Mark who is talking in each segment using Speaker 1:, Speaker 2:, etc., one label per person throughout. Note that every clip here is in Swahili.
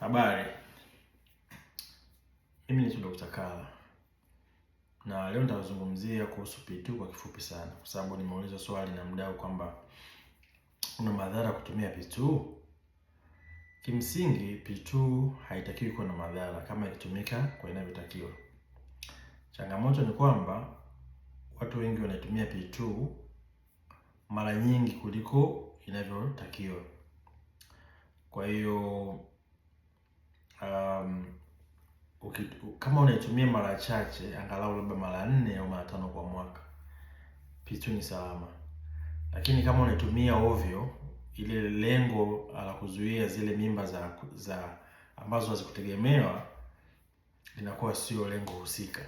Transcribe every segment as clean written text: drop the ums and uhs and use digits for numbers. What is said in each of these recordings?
Speaker 1: Habari, mimi ni Dr. Kala na leo nitazungumzia kuhusu P2 kwa kifupi sana, kwa sababu nimeuliza swali na mdau kwamba una madhara kutumia P2. Kimsingi P2 haitakiwi kuwa na madhara kama ikitumika kwa inavyotakiwa. Changamoto ni kwamba watu wengi wanatumia P2 mara nyingi kuliko inavyotakiwa. Kwa hiyo kama unaitumia mara chache, angalau labda mara 4 au mara 5 kwa mwaka, P2 ni salama. Lakini kama unaitumia ovyo, ile lengo la kuzuia zile mimba za ambazo hazikutegemewa linakuwa sio lengo husika.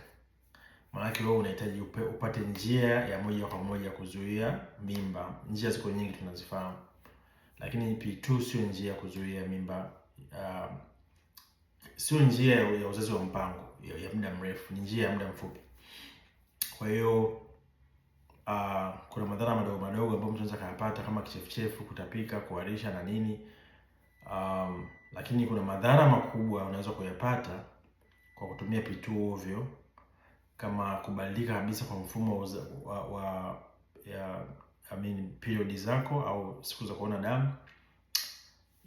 Speaker 1: Maana wewe unahitaji upate njia ya moja kwa moja kuzuia mimba. Njia ziko nyingi tunazifahamu, lakini P2 sio njia ya kuzuia mimba. Sio njia ya uzazi wa mpango ya muda mrefu, ni njia ya muda mfupi. Kwa hiyo kuna madhara madogo madogo ambayo mtu anaweza kuyapata kama kichefuchefu, kutapika, kuharisha na nini. Lakini kuna madhara makubwa unaweza kuyapata kwa kutumia P2 ovyo, kama kubadilika kabisa kwa mfumo period zako au siku za kuona damu.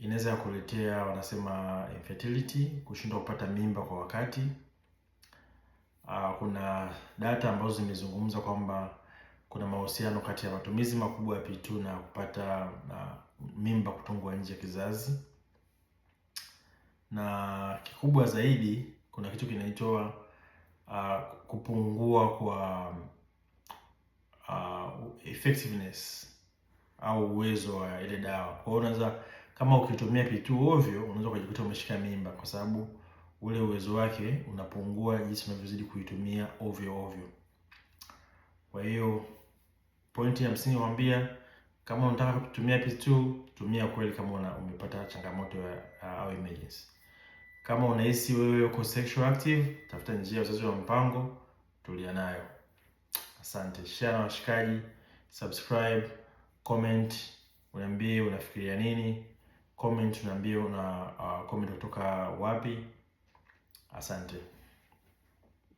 Speaker 1: Inaweza kuletea wanasema infertility, kushindwa kupata mimba kwa wakati. Kuna data ambazo zimezungumza kwamba kuna mahusiano kati ya matumizi makubwa ya P2 na kupata mimba kutungwa nje ya kizazi. Na kikubwa zaidi, kuna kitu kinaitwa kupungua kwa effectiveness au uwezo wa ile dawa. Kwa hiyo unaweza, kama ukitumia P2 ovyo, unaweza kujikuta umeshika mimba kwa sababu ule uwezo wake unapungua jinsi unavyozidi kuitumia ovyo ovyo. Kwa hiyo pointi ya msingi nakwambia, kama unataka kutumia P2, tumia kweli kama umepata changamoto au emergency. Kama unahisi wewe uko sexual active, tafuta njia ya uzazi wa mpango, tulia nayo. Asante. Share na washikaji, subscribe, comment, uniambie unafikiria nini, comment uniambie una comment kutoka wapi. Asante.